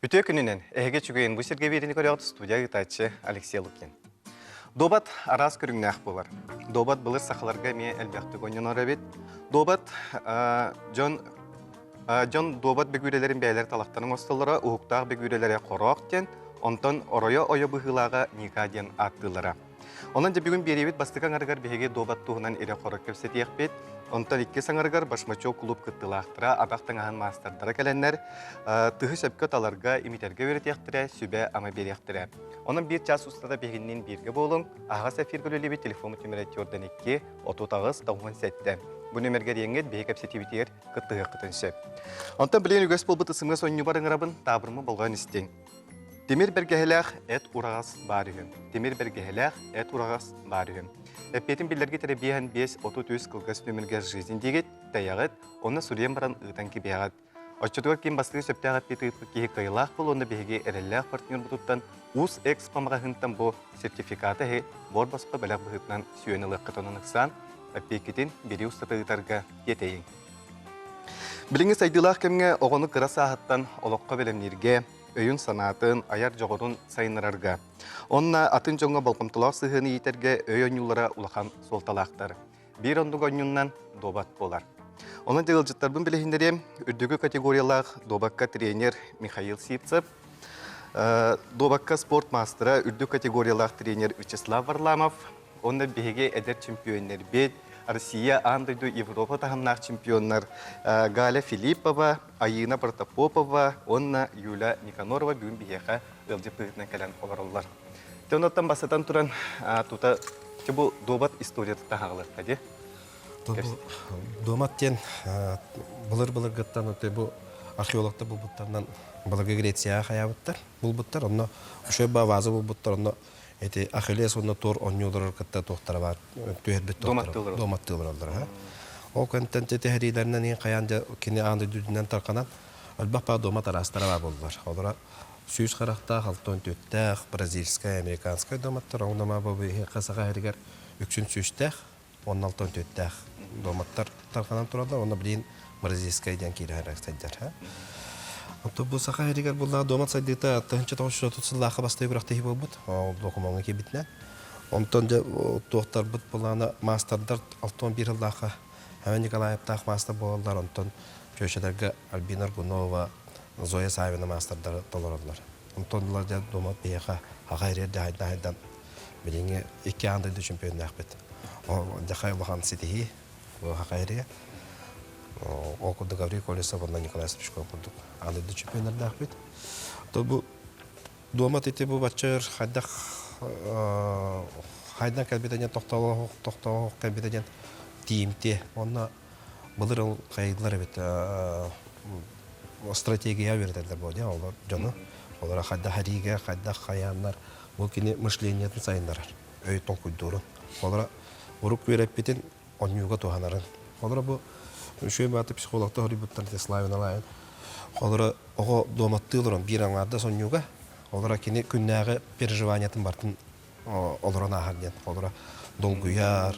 Бүтө күнүнен эге чүгейин бу серге берини көрөт студия гитачы Алексей Лукин. Добат арас көрүңнәк булар. Добат былыр сахаларга ме элбәкте гоннор бит. Добат Жон добат бегүрелерин бәйләр талактанын остоллары уктаг бегүрелере короктен, онтон оройо ойо быгылага никаден аттылары. Онан же бүгүн беребит бастыган аргар беге добат туһунан эре корок кепсетиякпет. Онтон икки саңаргар башмачо клуб кыттылаактыра атактан аһан мастардара келеннер тыгы шепкет аларга имитерге беретиектире сүбе ама беректире. Онун бир час устада бегиннен бирге болуң, ага сафир гөлөлеби телефон төмөрөттөрдөн 2 39 97. Бу нөмерге деңгет беге кепсетибитер кыттыгы кытыншы. Онтон билен үгөс болбут ысыңы сонню барыңырабын табырмы болгон истең. Темир бергехелях эт урагас барыгын. Темир бергехелях эт урагас барыгын. Эппетин билерге теребиян 5-30 кылгас нөмірге жизнь дегет, таягет, оны сурен баран ыйтан кебегат. Отчетуга кем бастыгы сөптягат беті кеге кайлах бұл, оны беге әреллях партнер бұтуттан УС экспамға хынтан бұл сертификаты хе бор басқа бәләк бұхытнан сүйенілі қытонын ықсан, әппекетін бері ұстатығытарға етейін. Біліңіз айдылақ кемге оғыны қыра сағыттан олыққа бәлемнерге, өйін санатын, аяр жоғырын сайынырарға. Онна атын жоңға балқымтылар сығыны етерге өйін юллара улахан солталақтар. Bir ондық ойыннан добат болар. Оның дегілжіттарбын білігіндері үрдігі категориялақ добакка тренер Михаил Сипцев, добакка спорт мастера үрдігі категориялақ тренер Вячеслав Варламов, онда беге әдер чемпионер бет, Россия, Андойду, Европа тағымнақ чемпионнар Галя Филиппова, Аина Протопопова, онна Юля Никанорова бүгін бейеға өлде пығытынан кәлін олар. Теоноттан басатан тұран тута бұл добат история тағағылар, қаде? Домат тен бұлыр-бұлыр ғыттан өте бұл археологты бұл бұттарынан бұлырғы Грецияға қаябыттар. Бұл бұттар, онна үші бавазы бұл бұттар, онна эти Ахиллес онна тур оннюлар кытта тохтара бар түйербит тохтара доматтылар алдар ха о контент техрилеринен ен каянда кини анды дүдүнөн тарканан албапа домат арастара бар болдулар олар сүйүс каракта халтон төттөх бразильская американская доматтар оңдама бабы касага херигер үксүн сүйүстөх 16 төттөх доматтар тарканан туралар онда билин бразильская ден кире характайдар ха Бұл сақа әрігер бұлдағы домат сайдыйта тұхынча тоғышы тұтсыллақы бастай күрақтай болбыд, ол докумаңы кебітінен. Онтон же тоқтар бұд бұлағына мастердар 61 жылдақы әмін Николаевтағы мастер болалар, онтон көшелерге Альбина Аргунова, Зоя Савина мастердары толыралар. Онтон бұлар же домат бейеға ағайрерді айдан біліңе 2 андайды чемпионы әқпет. Жақай ұлаған сетихи ағайреге. Окуды Гаврий Колесов, онна Николай Стручков курдук. Андайды чемпионерді ақпет. Бұл домат ете бұл батчар хайдан кәлбетеден тоқтауы кәлбетеден тиімте. Онна бұлыр ол қайдылар бет стратегия бердерлер болды. Олар жоны. Олар қайда хариге, қайда қаянлар. Бұл кені мышлениетін сайындар. Өйтін күйдурын. Олар ұрық беріп бетін онюға туғанарын. Олар бұл Шөй баты психологта хорибуттан Славин алайын. Олары оғы доматтылырын бір аңларда сонюға. Олары кені күннәғы переживаниятын бартын оларына ағарден. Олары долгуяр,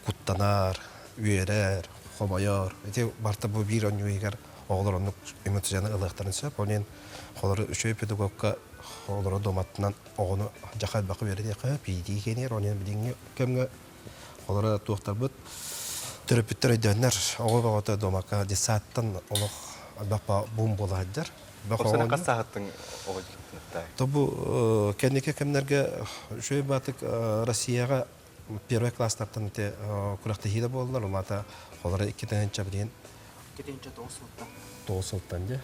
куттанар, үйерер, хомайар. Эти барта бұл бір онюғығар оғыларының эмоцияны ылықтарын сөп. Онен олары шөй педагогқа олары доматтынан оғыны жақайт бақы береді. Пейді кенер, онен біліңе көмге олары туықтар бұд. Терапевттер өйдөннер оғы бағыта домақа десаттан олық бақпа бум бола әддер. Осына қасағыттың оғы жігіттінікті? Тобу кәнеке кәмдерге шөй батық Россияға первый класстартан күрәқті хейді болдылар. Олата олары 2-тенчі білген. 2-тенчі 9 сылттан. 9 сылттан де.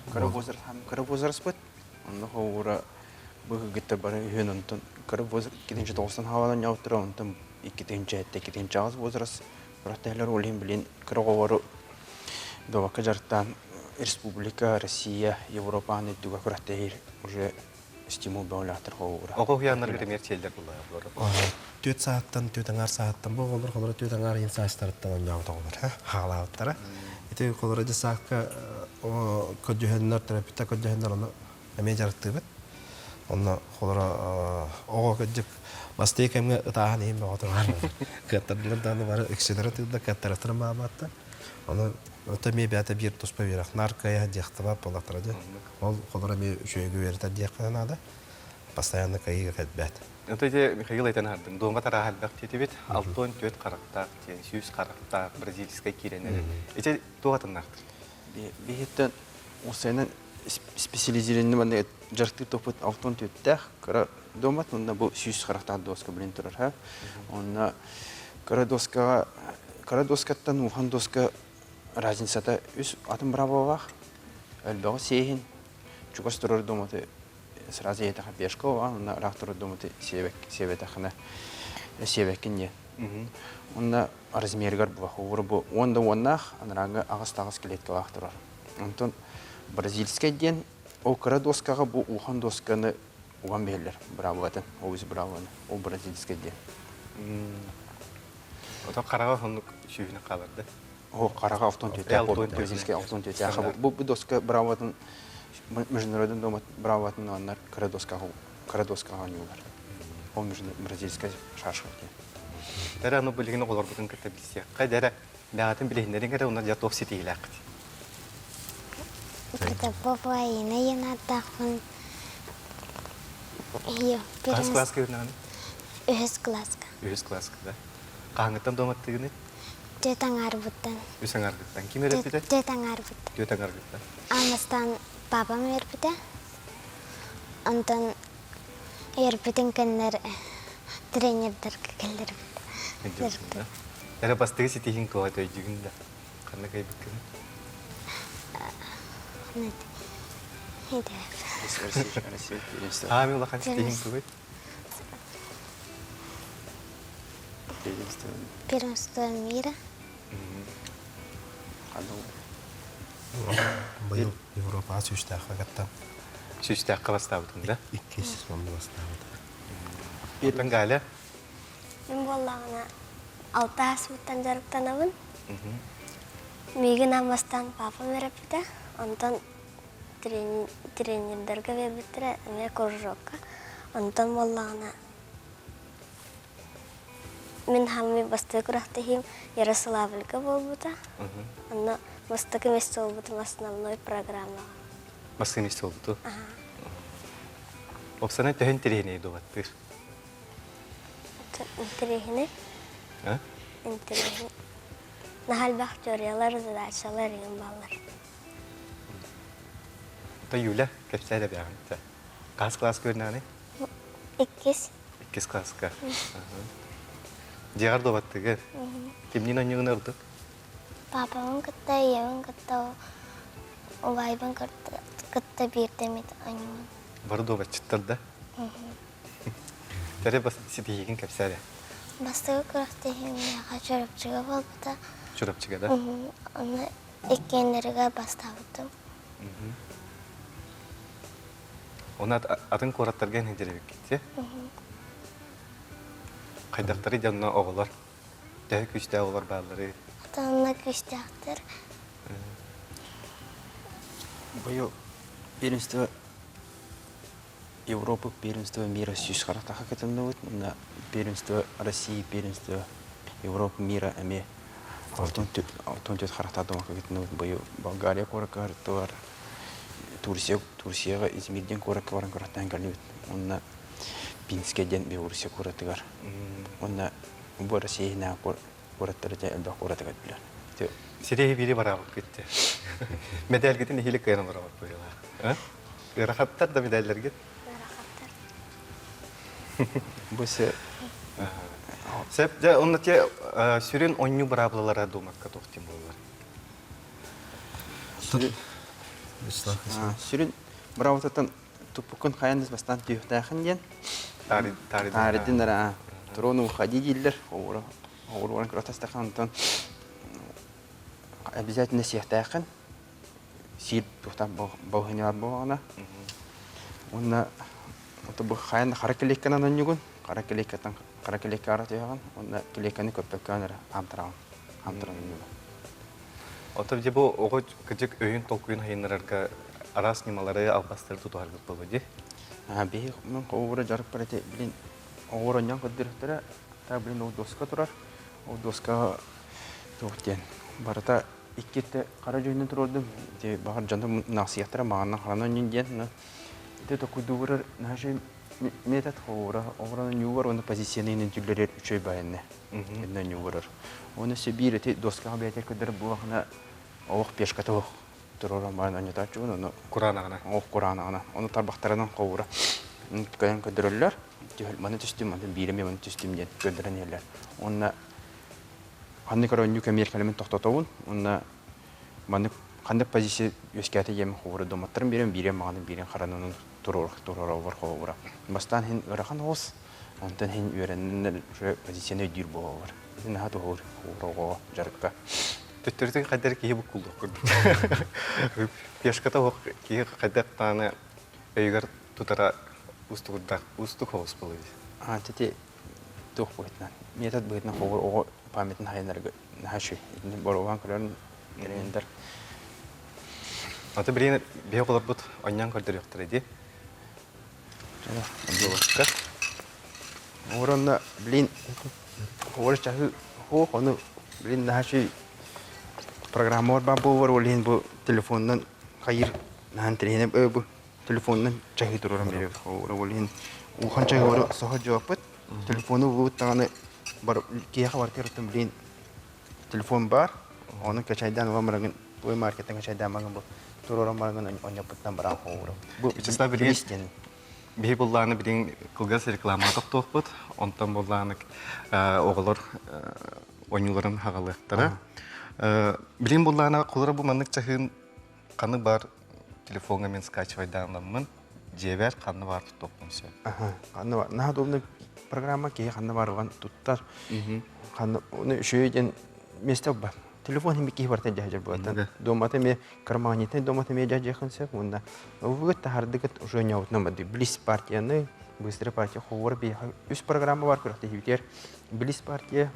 Кіріп өзіріс бұд. Онды қоғыра бұғы күтті бары үйен ұнтын. Кіріп өзір 2-тенчі 9-тан хавадан яуттыра ұнтын 2-тенчі әтті 2-тенчі ағыз өзіріс. Бұраттайлар олейін білін кірғовару Довака жартан Республика, Россия, Европа анеттуға күраттайыр уже стимул бәуләқтір қоғыра. Оғы ұянлар кіремер челдер бұлай? 4 сағаттан, 4 аңар сағаттан бұл олар қолары 4 аңар ең сағыстарыттан оңяу тағылар. Хағалауыттары. Еті қолары де саққа көджігенлер, терапевта көджігенлер оны әмей жарықты бет. Оны қолары оғы көджік Басты кемге ытаhan ем бағытырған. Каттардылардан бары үкселері тылда каттарықтырын бағыматты. Аны өтө ме бәті бір тұспа берақ. Наркая дияқтыва полатырады. Ол қолыра ме үшөйгі верді дияқтыға постоянно кайыға қәд бәт. Это же Михаил айтан хардым. Дома тара халбак тетебет, алтон төт қарақтақ, сүйіз қарақтақ, бразильскай киренелер. Эти туғатын нақтыр. Бейеттен осайынан специализиренні бандай жарты топыт алтон төттәқ, кара домат, онда бұл сүйіз қарақтақ доска білін тұрар. Онда кара доскаттан ухан доска разницата үз атын бравовақ, әлбағы сейхін, чугас тұрар доматы сразу етаха пешкова, онда рақтыры доматы себетахына себеккен не. Онда размергар бұлақ, оғыры бұл онда-оннақ, аныраңы ағыз-тағыз келетке лақтырар. Онтон бразильскай ден, ол кара доскаға бұл ухан досканы оған бейлер, бравоватын, ол өзі бравованы, ол бразильскай ден. Ота қараға сондық шүйіні қаларды. О, қараға автон төте, бразильскай автон төте. Бұл доска бравоватын, международный дом бравоватын, онлар кара доскаға не олар. Ол бразильскай шашқа кен. Дәрі аны білігіні қолар бұтын кірті білсе. Қай дәрі бәғатын білігіндерін кәрі онар жа топ сетейлі ақыды. Когда бабайына енаттақпын. Қас класқа өрінағаны? Үхіз класқа. Үхіз класқа, да. Қаңыттан доматтығыны? Төтің арбыттан. Үсің арғыттан. Кем өріпіді? Төтің арбыттан. Төтің арғыттан. Амыстан бабам өрпіді. Онтан өрпідің кәнлер тренердер кәлдер біді. Дәрі бастығы сетейін туғайты өйдігінде. Қанна қай бүккені? Мен олақан сетейін туғайты? Первенство мира. Бұл Европа сүйістіаққа қаттам. Сүйістіаққа бастабытын, да? 200 мамды бастабыды. Отын ғалі? Мен болағына 6 асмыттан жарықтанабын. Меген амастан папам өріпті. Онтан тренердерге бебіттірі, әме кружокка. Онтан болағына мен хамми басты күрақтығым Ярославльға болбыта. Онна мастықы месті болбыты основной программаға. Басты месті болбыты? Опсана тәхін тірейіне еді олаттыр? Интерехіне? Интерехіне. Нахал бақ жорялар, задачалар еген балар. Ота Юля, кәпсәлі бәғын. Қас класс көрінағыны? 2. 2 классқа. Диғар добаттығы? Кемнен ойнығын ұрдық? Папамын кітті, евін кітті, олайбын кітті бердемет ойнығын. Бары добат чыттырды? Тәрі сетейген кәпсәлі? Бастығы күрақтығым яға жөріпчіға болбыта. Жұрапчыға, да? Оны екенлеріге бастабыдым. Оны атын қораттарға әнедері беккетте? Қайдақтары жанына оғылар? Дәі күшті оғылар бағылары? Атанына күштіқтір. Бұл первенство Европы, первенство мира сүйіз қарақтаға кетімді өт. Первенство России, первенство Европы, мира әме алтон төт қарақтағы домаққа кетімді өт. Бұл Болгария қораққа қарты бар. Турцияға Измирден қораққа барын қарақтан кәлі өт. Онына Пинскеден Белорусия қораты бар. Онына бұл Россияна қораттары жа әлбақ қораты қайт білер. Сирейі бері барағып кетті. Медаль кетін ехелік қайран барағып қойыла. Рахаттар да медальдер кет? Бұсы... Сәп, онда те сүрен ойны барабылалара домаққа тоқтен болылар. Сүрін бұрауытатын туппукын қайандыз бастан түйіқтайқын ден. Таридin ara Трonu ходили, оғырған күрақтастаққан, обязательно сияқтайқын, сиіп бұқтан бағынялар болғана. Онна бұл қайын қара келеккен анан нүгін, қара келекке ара түйіған, онна келеккені көппеккен амтыраған нүгін. Отып де бұл оғы күдік өйін толқуын хайынларға ара снималары албастырды тұтуарғыз болу де? Бей мен қоғыры жарып барады, білін оғыр оннан көддіріктері, та білін ол доска тұрар, ол доска тоқтен. Барыта иккетте кара жойнун турдум. Те багар жанда насыяттара мағаннан харанан нинден. Те то кудугурар наше метод хора, ограна нювар он позиционный тюллерер үчөй байны. Эдна нювар. Оны себире те доска бетер кыдыр буахна ох пешката турора ман анята чуна, но Куранагына. ох курана. Оны тарбактарынан ковура. Каян кыдырылар. Тел маны түстүм, маны биреме маны түстүм ден кыдыранелер. Онна ханны карон юка меркалмен токтотоун. Онна маны кандай позиция өскәте ем ховура доматтырым берем маны берен харанын турор бар ховура. Бастан хин ырахан ос. Онтан хин үйреннер позицияны дир болор. Хин хату ховура жарыкка. Төттөрдүн кадер кии букулдук. Пешката ок кии кадер таны өйгөр тутара устук хос болду. Тете тух бойтнан. Метод бойтнан ховур ого памятын хайнарга нахаши. Борован кырын герендер. Аты бірін бей қолар бұд ойнан көрдір өқтір еді. Оранна, блин, ховур чахы хо, оны, блин, нахаши программор ба болар, олин бұл телефоннан қайыр нахан тіленіп өбі телефоннан чахы тұрырын беріп. Олин ухан чахы оры соға жауап бұд. Телефоны бұд тағаны кейіға бар керіптім, блин, телефон бар. Оны качайдан оламырағын, ой маркеттен качайдан мағын бұл. Туроран барган оняпыттан баран ховура. Бу Чиста билин бей болланы билин кылгас реклама тоқтоқ бұд. Онтан болланы оғылыр ойнуларын хағалықтары. Билин болланы қолыры бұл манық чахын қаны бар телефонға мен скачивайданламын. Жевер қаны бар тұттоқпын сө. Қаны бар. Наға долны программа кей қаны барған тұттар. Оны үшөйден местек бар. Телефон хими ких барта жажар буатан. Домата ме карманитен домата ме жажахан сеп унда. Угыт тахардыгыт уже няутна мады. Близ партияны, быстрая партия ховор би. Үс программа бар кырахты хивтер. Близ партия,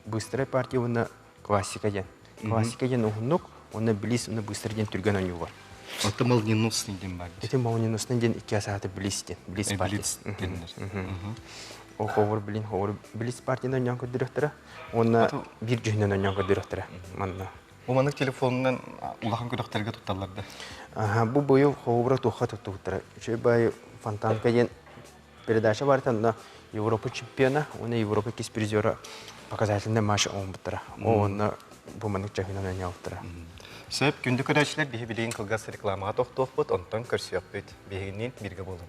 быстрая партия уна классика ден. Классика ден ухнук, уна близ уна быстрый ден түрген аню бар. Онты молнинусный ден бар. Эти молнинусный ден 2 сааты близ ден. Близ партия. О ховор блин ховор близ партияны нянко директора. Оны бир жүйнен нянко директора. Манна. Бұл манық телефонынан улахан көріқтерге тұтталарды. Бұл бойы ховора туха тұттықтыры. Үші бай фонтанка ден передача бар танда Европа чемпиона, оны Европа кес призера показательный матч он бұттыра. Оны бұл манық жүйнен нянко Сөп, күнді көрәшілер бейі білейін қылғас рекламаға тоқтоқ бұд, онтан көрсі өп бейт. Бейгінен бірге болын.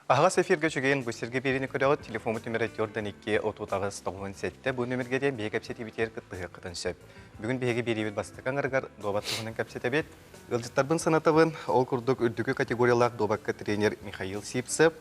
Ағас эфирге жүгейін бұсерге берені көріғыт телефон нөмірі 4-2-30-97 бұл нөмірге дейін бейі кәпсеті бітер қыттығы қытын сөп. Бүгін бейге берейбет бастықан арғар добаттығының кәпсеті бет. Ғылжыттарбын санатығын ол күрдік үрдігі категориялақ добаққа тренер Михаил Сипсып,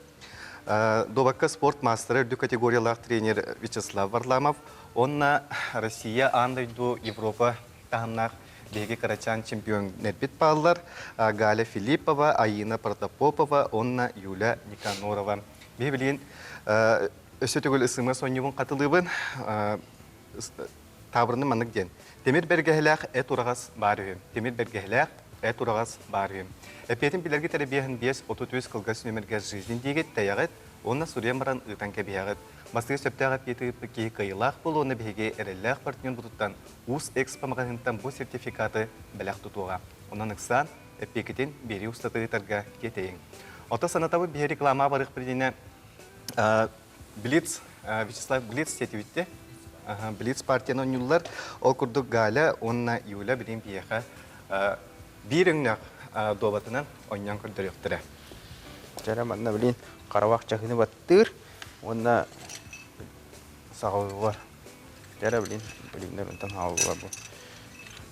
добаққа спорт мастері үрдік категориялақ тренер Вячеслав Варламов, онна Россия андайду Европа тағымнақ беги карачан чемпион нербит паллар Галя Филиппова, Аина Протопопова, онна Юля Никанорова. Бебилин өсөтөгөл ысымы сонювун катылыбын табырны маннык ден. Темир бергехлях урагас барыгым. Темир бергехлях урагас барыгым. Эпетин билерге теребияһын 5-33 кылгас нөмерге жизнь дигет таягыт, онна сурен баран ытан кебиягыт. Бастығы сөптәғат етіп кей қайылақ бұл, оны бейге әрелләқ партион бұтыттан ұс экспамағанынтан бұл сертификаты бәләқ тұтуға. Онан ұқсан, әппекетін бері ұстатығытарға кетейін. Ота санатабы бей реклама барық бірдені Блиц, Вячеслав Блиц сетевітті. Блиц партияны ұнылар, ол күрдік Галя, онна Юля бірін бейеға бір өңнәқ добатынан ойнан күрдір өқтірі. Жараманна білін қаравақ жақыны баттыр, онна сағауы бар. Жара білінлер онтан хауы бар бұл.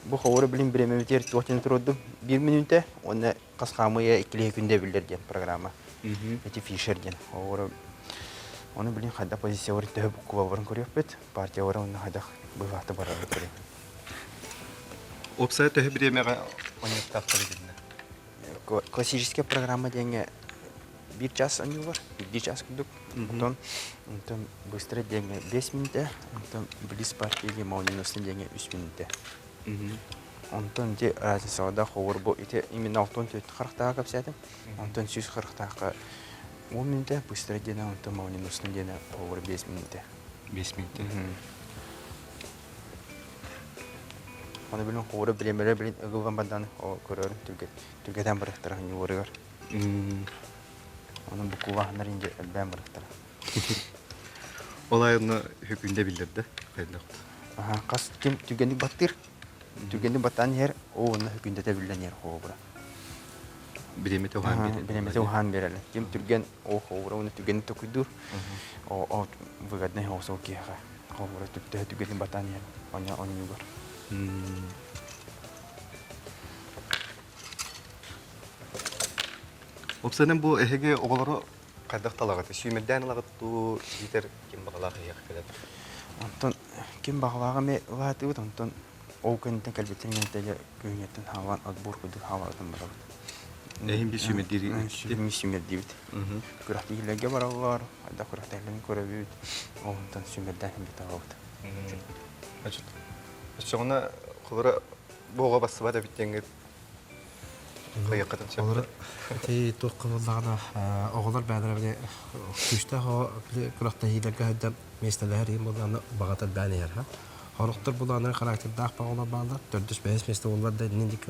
Бұл қауыры білін біремеметер тоқтен тұрудым. 1 минутте, оны қасқамыя 2 күнде білдерден программа. Эти фишерден. Оны білін қайда позиция бар, төхі бұқы балбарын көріп бет. Партия бар, оны қайда бұғақты барар көріп. Опсая төхі біремеға ойнеттақтары келді. Классическая программа деньги 1 час они var, 1 час күндік. Онтан быстро деньги 5 минутте, онтан близ партияге мауниносный деньги 3 минутте. Онтон те разисада ховор бу ите именно алтон төт характага капсатым. Онтон сүз характага 10 минутта быстро дена онтон маунин устун дена ховор 5 минутта. 5 минут. Аны билен ховор билемелер билен ыгылган бандан о көрөр түргеден барыктар хани орыгар. Onun bu kuvahlar ince ben bıraktım. Olay onu hükümde bildirdi. Aha, kas kim tükendik battır. Tükendik battan yer o onu hükümde de bilen yer hovura. Bilemete uhan biri. Bilemete uhan bereli. Kim tüken o hovura onu tükendik tokudur. O vıgat ne olsa o ki ha. Hovura tükendik battan yer. Onu yugar. Opsanın bu ehege oğulları kaydaq talağıtı. Süymedden alağıtı yeter kim bağlağı yakıdır. Ondan kim bağlağı me vaatı bu ondan o kente kalbetinin tele köynetten havan adbur kudur havadan bırak. Ehim bir süymediri. Süymediri süymediri. Kurahti ilege baralar. Ada kurahti ilege korabi. Ondan süymedden hem bir tavut. Açık. Sonra kulları boğa bası var da bittiğinde kıyakatın çaptı. Олар ти тоққыллагана оғлар бәдәрәбе күштә ха куракта хиләгә һәдәм местәләр һәм буланы багата бәнәр ха. Харыктыр буланы характердә багына банда 4-5 местә улар да ниндик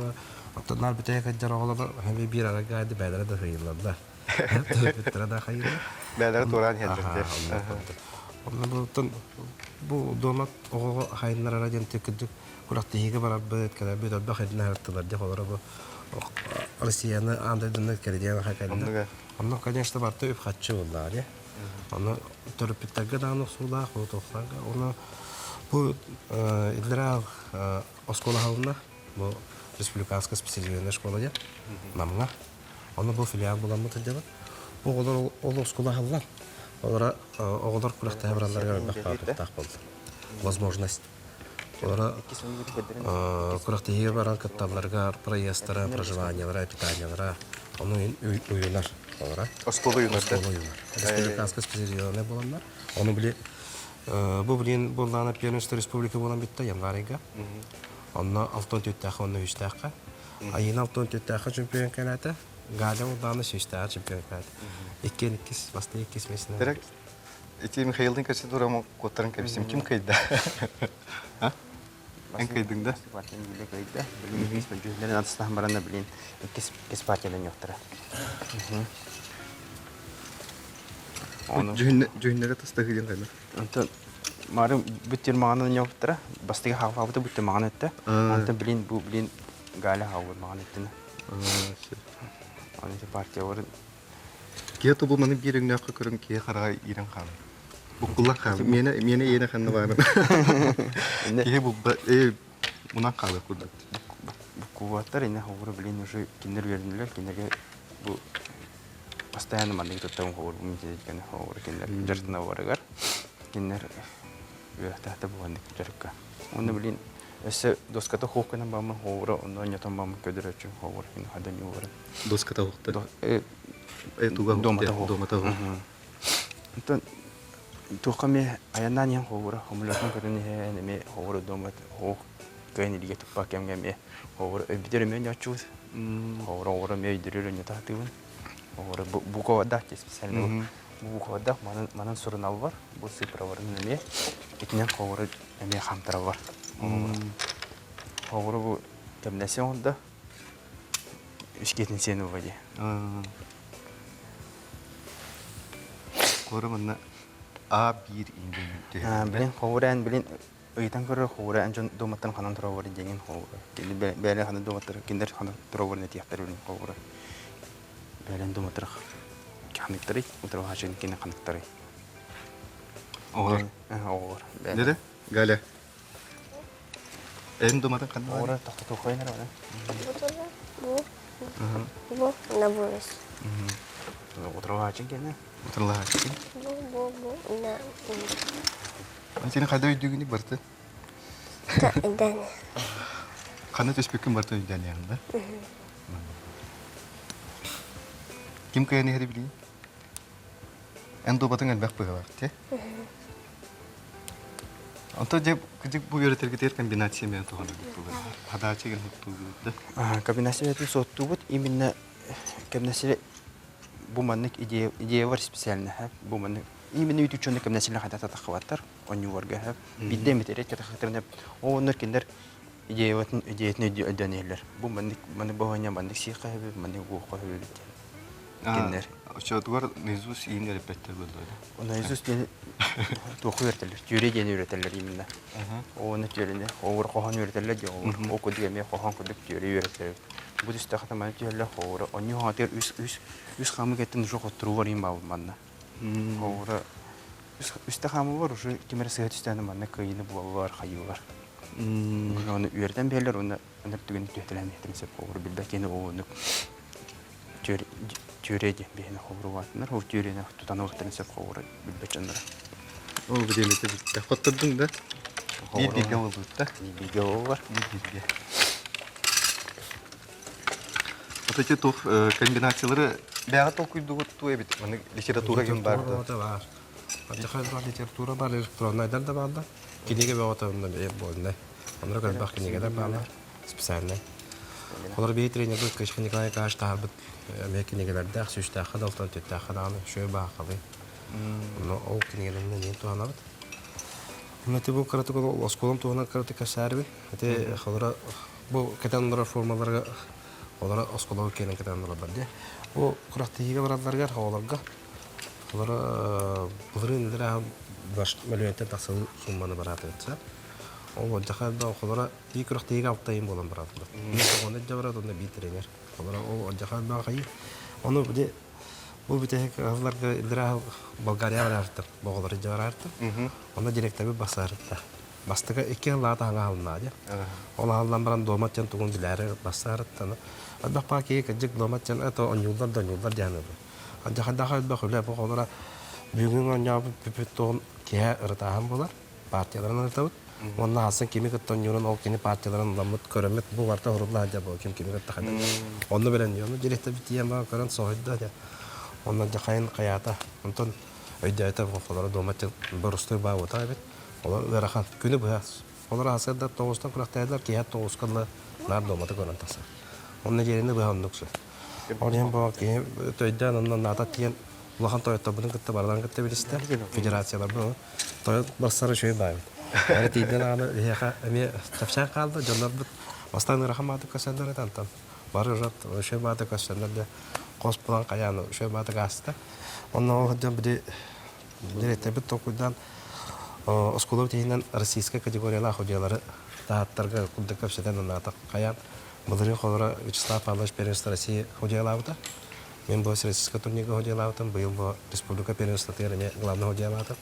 атнар битә кәдәр оғлар һәм бир арага һәдә бәдәрә дә хыйларда. Битәрә дә хыйлар. Bəyləri toran həddədir. Ondan bu domat oğlu hayınlar aradan tükürdük. Kurakta hige var abi kadar bir dört bakıydın hayattalar diye olarak bu Rusya'nın andırdığında kerediyen hakikaten. Ondan конечно barda üp kaççı oldular ya. Onu törüp bitterge dağınık suğla, kuğutoklar. Onu bu illere oskola halında bu Respublikanska spesializuyen şkola ya. Namına. Onu bu filial bulanmadı diyorlar. Bu oğullar o oskola hallar. Олар оғылар күләкті әбраларға бақпақ болды. Возможность. Олар күләкті еге баран кытталарға, проездтара, проживаниялара, питаниялара, оның үйінар. Оскол үйінар. Республиканская специализированная боланlar. Оны біле, бұл білен болдағына Первенство Республика болан бітті, январыға. Онына 6 төттәқі, оны 3 тәқі. Айын 6 төттәқі чемпион кәләті. Галя уданы süster çempionat. İkis bastı ikis mesela. Direkt İki Mikhail'in kaçı duramı kotarın kabisim kim kaydı? Ha? En kaydın da? Partiyanın bile kaydı. Bilim biz bölgeleri aslında baranda bilin ikis partiyadan yoktur. Onu cühünlere tasdakıyla kaydı. Ondan marım bütün mağanın yoktur. Bastı hava bu bütün mağanın etti. Ondan bilin bu bilin gale hava mağanın ettiğini. Anne partiya var. Kiye to bu manın bir ünlü akı körün kiye karağa iran kalın. Bu kulak kalın. Mene yene kanı var. Kiye bu buna kalın kurdu. Bu kuvvetler yine havuru bilin уже kinder verildiler. Kinderge bu постоянно мандык тоттан havuru bu mintedikene havuru kinder jartına varıgar. Kinder üretahta bu mandık jarıkka. Onu bilin ese doskata hokkanan bamın havuru ondan yatan bamın ködür açın havuru yine hadan yuvarı. Doskata hokta. Tuga Domata hokta. Domata hokta. Ondan tuğkami ayandan yan havuru hamulatan körünü he havuru domat hok kayın ilge tuppak yemgemi havuru bitirmeyen yaşçuz. Havuru meydirir yatahtığın. Havuru bu kovada spesialde bu kovada manın sorunal var. Bu sıfıra var ne? İkinen havuru ne hamtara var. Havuru bu temnesi onda. Üçgetin seni var diye. Korumanla A1 indi. Bilin havuran bilin öğüten körü havuran ancak domatın kanan tura var diyeceğin havuru. Şimdi böyle kanan domatır kinder kanan tura var ne tiyatır bilin havuru. Böyle domatır kanıktırı, otur haşin kine kanıktırı. Oğur. Oğur. Nere? Gale. En domatın kanı var. Oğur tahta tokoy nere var? Bu ne burası? Otur haşin kine. Oturla haçın. Bu ne? Senin kayda ödüğünü bartı. Den. Kanı teşbükün bartı ödüğün yanında. Kim kaya ne heri bileyim? En domatın elbek bığı var. Онто же кыдык бу үйрөтелгетер комбинация мен тоҕона буттулар. Хадачыгын хуттулар. Комбинация соттубут именно комбинация бу маннык идея бар специально. Бу маннык именно үтүчөнө комбинация хадата тахваттар. Онюварга хап. Бидде метерет катахтырнап. Онор киндер идеятны өдөнелер. Бу маннык богоня маннык сыйка хап, маннык бу койып киндер. Очодугар низус иин репеттер болду. Оны Иисус дени тоқу өртелер, жүре дени өртелер именно. Оны жүрене, овыр кохан өртелер де, овыр оку деме кохан кудук жүре өртелер. Бу дисте хатаман жүрле овыр, оны хатер үс хамы кеттен жок оттуру бар им бабы манна. Овыр үсте хамы бар, уже кемер сыгат үстәне манна кыйыны булалар, хайы бар. Оны өртен берлер, оны түген төтелән еттемсеп овыр билбекені оны Тюреди бейне хобруватнар, ол тюрене тутаны вақтырынсап хобры білбечендір. Ол бүдемете бітті. Қоттырдың да? Бейбеге ол бұтта? Бейбеге ол бар. Отаке тоқ комбинациялары бәға тоқ үйді ғытту әбет. Оны литература ген барды. Бар. Ажахай бар литература бар, электронайдар да барды. Кенеге бәғатарында бейіп болындай. Онlara көлбақ кенегедер барлар. Специальный. Олар бей тренерді көшкі Николай Каш тағарбыт кенегелерді ақ сүйістіаққа далтан төттіаққа дағаны шөй бақылы. Ол кенегелерінде нен туғанабыт. Өте бұл қараты бұл осколым туғанан қараты кәсәрбін. Өте олара бұл кәтәндіра формаларға олара осколығы кенен кәтәндіра барды. Бұл құрақты еге барадыларғар оларға. Олара бұлырын ілдері ағым мәлуеттен тақсалы сумманы бараты өтсә. Ол жақайда олара үй күріқті еге алттайын болан барадылар. Оны жабырады, оны бей тренер. Олара ол жақайда қайы. Оны бұл бітек ғаларға ілдері Болгария бар артыр, боғылары жабыр артыр. Оны директоры басарытта. Бастыға 2 ғыллаты аңа алынады. Ол алынан баран доматтен тұғын біләрі басарыттаны. Бақпа кейі кәджік доматтен әті оңюлдар жәнібі. Жақайда қайда құлап олара бүгін оңябы бүпіт тұғын кея ұрытағын болар. Партияларын ұрытауыд. Онна асын кеми кыттан юрын ол кені партияларын ламыт көрөмет бұл барта ұрылла жа бұл кем кеми кытта қайда. Онны білен юрын директі бітейен баға көрін соғыдда. Онна жақайын қаята. Онтон өйді әйті олары доматтен бір ұстой баға ота әбет. Олар верахан күні бұяз. Олар асырда 9-тан күрақтайдылар кейат 9-қанлы нар доматы көрін тасы. Онна жерені бұя оннықсы. Онен баға кейін өйден оннан ата тиен ұлақан тойотта бұның кытта бардан кытта білісті. Федерациялар бұл. Тойот бассары шөй баға. Әрі тейден аны лейеқа әме тапшан қалды, жонлар бұд бастан ұрақын баты көсендер етантан. Бары жат, үші баты көсендерді қос бұлан қаяны, үші баты қасты. Онна оғыдан бүде директор бұд тоқудан осколов тейінен российская категориялы ахудиялары тағаттарға күлді көпсетен ұнатық қаян. Бұлырын қолыра Вячеслав Павлович первенство России худиялауыда. Мен бұл российская турнига худиялауытын, бұл бұл республика первенство тейіріне главный худиялауытын.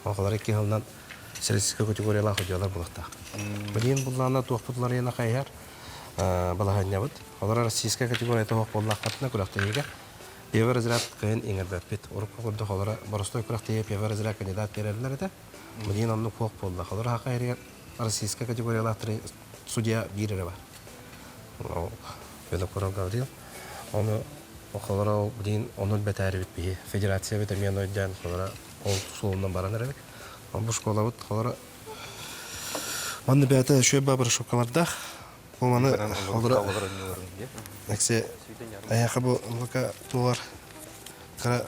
Оғылар 2 жылдан Сельская категория ходила булахта. Блин, булана туахпутлар яна хайяр. Балахanya бут. Олар российская категория того поллахатна курахтыга. Первый разряд кайын иңербәппит. Урукка курды олар боростой курахтыга первый разряд кандидат берерләр иде. Блин, онны куак полла. Олар хакайры российская категория лахтыры судья бирәре бар. Бела коран гавдил. Оны олар блин, onun бетәре бит. Федерация бит мен ойдан олар ол сулуннан баранар бит. Bu şkola bud, xalara. Manı bəyətə şöy babır şokalarda. Bu manı xalara. Nəksə ayağı bu laka tuvar. Xara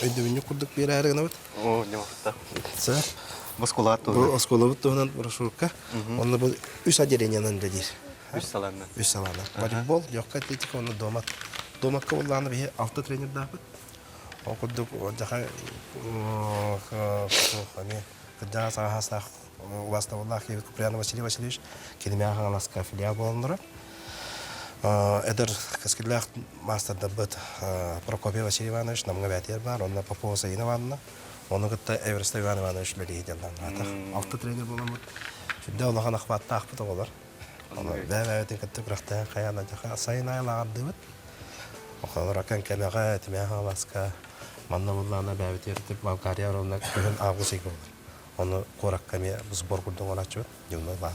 öydübünü kurduk bir әрі гына bud. О, не вақытта. Сә. Баскулату. Bu şkola bud туһунан брошюрка. Оны bu 3 отделениянан дедир. 3 саланна. 3 саланы. Волейбол, легкая атлетика, оны домат. Доматка болланы бе 6 тренер да bud. Окудук жаха хами когда сахасах Ваставаллах и Куприян Василий Васильевич кенемяха ласка филиал болдыра. Эдер каскиллах мастер дабыт Прокопий Василий Иванович намга бәтер бар, онна Попова Саина Ивановна, оны гытта Эверест Иван Иванович лелейдерлан. Алты тренер боламыт. Шүдә улахан ахватта ахпыта болар. Бәбәтен кытты бирахта каяна жаха Саина айлагардыбыт. Охалар кан кемега этмяха ласка манна буллана бәбетертип Болгария ровна күн агыс икән. Оны кораккаме сбор курдың олачы юлны бар.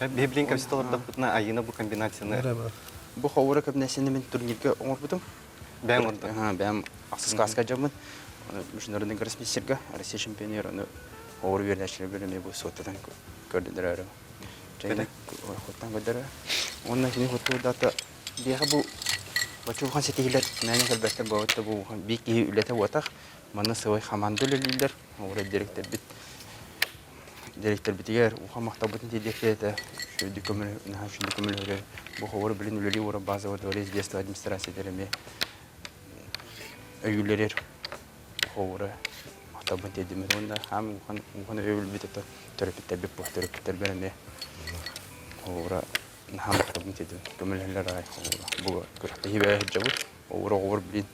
Беблин капиталларда бутна айына бу комбинацияны. Бу хавыра кабинасында мен турнирге оңор бутым. Бәм орда. Бәм аксыз каска жабын. Международный гроссмейстерга Россия чемпионеры Or birleşir bölümü bu sotadan gördüler. Çayını hotan gördüler. Ondan şimdi hotu data diye bu Bacı kan setiler nanya kalbette bu da bu bir ki ülete vatak mana sesuai hamandul lider orada direktör bitiyor o maktabın direktörü de şu dükümül nah şu dükümül bu haber bilin üleli var bazı var doğru jest administrasyon mi üyeler haber maktabın dediğim onda hem kan öyle bitti terapide bir bu terapide böyle haber نحن طبعا تدو كمل هلا راي بو كرهت هي بقى الجو ورغور بلين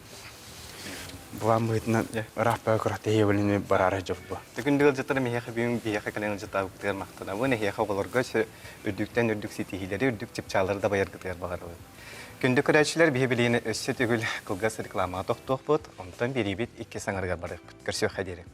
بوام بيتنا راح بقى كرهت هي ولين براره جفبا Tükün dil jatara mihe xibiyum bihe xakalan jata bukter maqtana. Bu ne hiya xabalar göç ürdükten ürdük sitihileri ürdük çipçaları da bayar gıtır bagar. Gündü kuraçlar bihe bilini össe tügül kılgas reklama toxtoq bot. Ondan biri bit iki sanarga barıq. Körsü xadiri.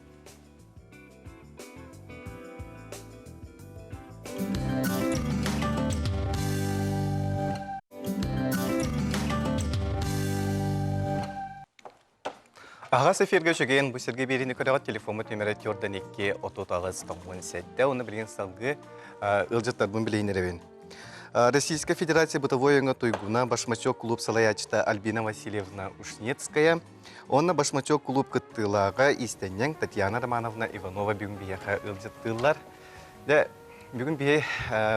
Ağa sefirge şögen bu serge birini kodagat telefonu tümeret yordan 2 ototağız tamın sette. Onu bilin salgı ılcıtlar bunu bilin erevin. Российская Федерация бытовой туйгуна башмачок клуб салаячта Альбина Васильевна Ушнецкая. Онна башмачок клуб кыттылага истеннен Татьяна Романовна Иванова бүгін бияқа ылжыттылар. Да бүгін бие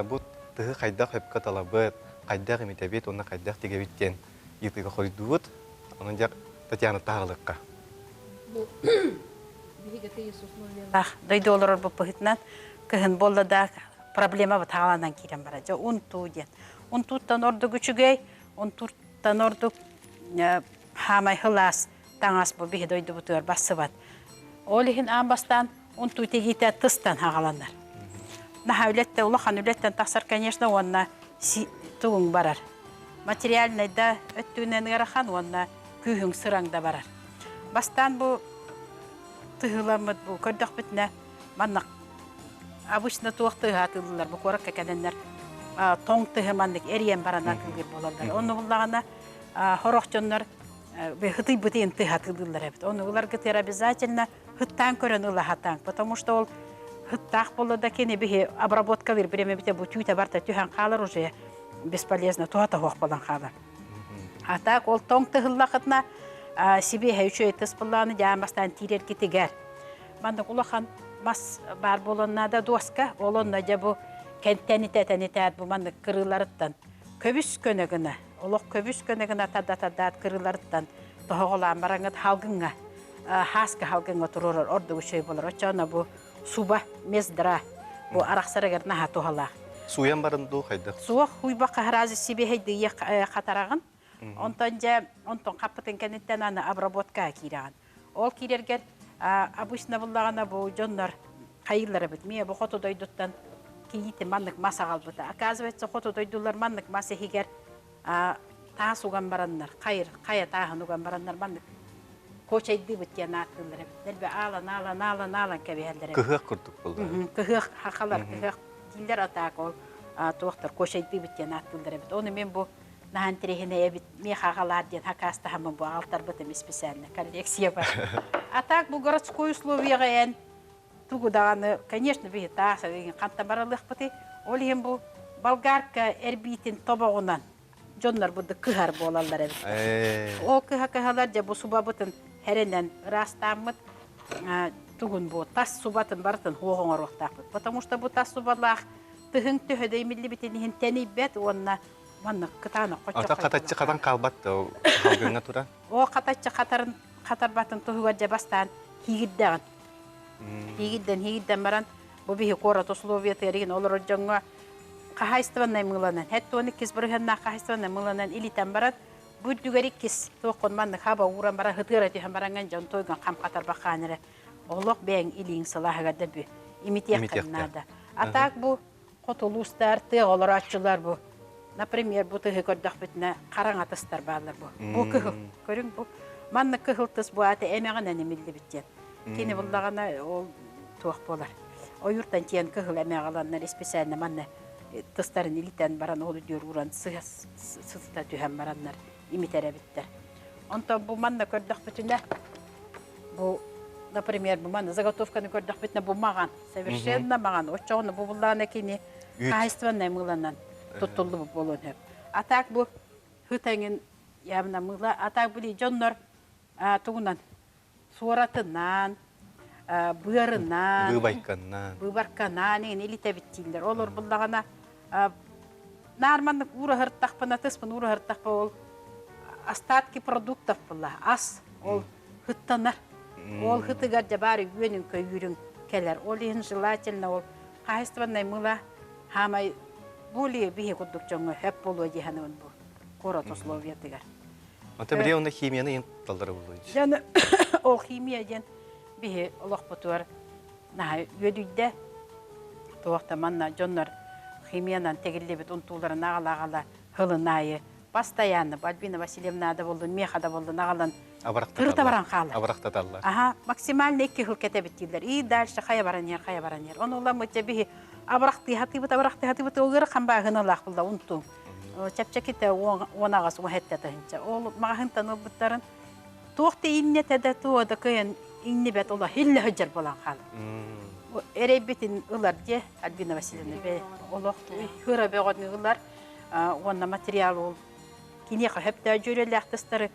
bu тығы қайдақ хөпкі талабыт, қайдақ емитебет, онна қайдақ тегебеттен етігі қойдуыт. Оның жақ Татьяна тағылыққа. Дойды олар бұл бұғытынан күйін болды да проблема бұл тағаланан керен бара. Унту ден. Унтуттан орды күчігей, унтуттан орды хамай хылас, таңас бұл бігі дойды бұтығыр басы бат. Ол ехін амбастан унту тегейті тыстан хағаланар. Наха үлетті, улахан үлеттен тақсар, конечно, онна туғын барар. Материальныйда өттігінен ғарахан, онна күйін сыраңда барар. Бастан бұл тығыламыд бұл көрдіқ бітіне маннақ обычно туақ тығы атылылар, бұл қорық кәкәденлер тоң тығы маннық әриен баран атылыр болалар. Оны бұллағына хорақ жонлар хыты бұтейін тығы атылылар әбіт. Оны бұлар күтер обязательно хыттан көрін ұла хаттан, потому что ол хыттақ болы да кені бігі обработкалыр біреме біте бұл түйті барта түйхан қалыр уже бесполезно туғата хоқ болан қалыр. Атақ ол тоң тығыллақытына себе хәйчөй тыспылланы жамастан тирер кетегер. Мандық улахан мас бар болонна да доска, олонна жа бұ кәнттәнітәтәнітәт бұ мандық кырыларыттан. Көбіс көнігіні, олық көбіс көнігіні тадда-таддаат кырыларыттан тоғылан бараңыд халгыңа, хаска халгыңа тұрырыр, орды үшөй болыр. Очауна бұ суба мездіра, бұ арақсарагар наға тоғалақ. Суян барынду қайдақ? Суақ хуйба қағыразы себе хейді қатарағын. Онтон қаппытын кәнеттен аны обработка кираған. Ол кирергер обычно бұллағана бұл жонлар қайырлары бұд. Мие бұл қоту дойдуттан кейті маннық масағал бұд. Оказывается, қоту дойдулар маннық масы хигер тағыс уған бараннар, қая тағын уған бараннар маннық көчайды бұд ген аттылары бұд. Дәлбе алан кәбейәлдері. Кығық күрдік болды. Кығық хақалар, кығық тілдер атақ ол туақтар көчайды бұд ген аттылары бұд. Оны мен бұл нахан терехіне әбіт мехағалар ден хақасты хамын бұл алтар бұтым специально коррекция бар. А так бұл городской условияға ән туғыдағаны, конечно, бейі тағса деген қантан баралық бұты. Ол ең бұл болгарка әрбейтін тобағынан жонлар бұды кығар болалар әбіт. Ол кыға-кығалар жа бұл суба бұтын әрінен растамыд туғын бұл тас субатын барытын хоғыңар оқтақ бұд. Потому что бұл тас субалақ тұхын түйеді емелі бітін тәні бәт онына манны кытаны қочоқ. Ата қататчы қатан қалбатты қалғыңа тұра? О қататчы қатар батын тұхыға жабастан хигиддәғын. Хигидден баран бұл бейі қора тұсловия тәреген олар жоңға қағайстываннай мұланан. Хәтті оны кез бұрғанна қағайстываннай мұланан илитен баран бұл дүгәрік кез тоқын манны хаба уран баран хытыра түйен баранған жон тойған қам қатар бақаныры. Олық бәң илиң сылағыға да бұл. Имитек қаннады. Атақ бұл қотылустар, тығылар атшылар бұл. Например, бұл тұғы көрдіқ бітіне қараң атыстар бағылар бұл. Бұл күхіл. Көрің бұл. Манны күхіл тұс бұл аты әмеғін әнемелді біттен. Кені бұлдағына ол туақ болар. Ойыртан тиен күхіл әмеғаланнар специально манны тұстарын илитен баран ол үдер ұран сыста түйен бараннар имитер әбіттер. Онтан бұл манны көрдіқ бітіне бұл например, бумана заготовканы көрдөх битне бумаган, совершенно маган. Очоны бу булланы кини кайстваннай мыланан туттулу болон хеп. Атак бу хытаңын ямна мыла, атак були жоннор тугунан суратынан, быарынан, Быбайканнан. быбарканан элите биттилер. Олор буллагана нормально ура хырттакпына тыспын ура хырттакпа ол остатки продуктов була. Ас ол хыттанар. Ол хытыгар жабары үйөнүн көйүрүн келер. Ол ен желательно ол кайстваннай мыла хамай более бие кудук жоңго хеп болу диханын бу. Корот условия тигер. Онта бире онда химияны ен талдары болуйду. Жаны ол химия ден бие олох бутуар на өдүдө тоокта манна жоннор химиянан тегилдебит унтууларын агала хылынайы постоянно Альбина Васильевна да болду, Меха да болду, нагалан тырта баран калы. Абыракта талла. Ага, максимально 2 хыл кетебит дилер. И дальше хая баран ер. Оны улам өтеби абыракты хатыбыт огыр камба гыналак булда унту. Чапчаките онагас уhetте тынча. Ол магынтан обуттарын тоқты инне теде туода кыйын инне бет ола хилле хыжыр болан калы. Эребитин ылар же Альбина Васильевна бе олох хыра бегодны ылар онна материал ол кинеха хепте жөрелектестер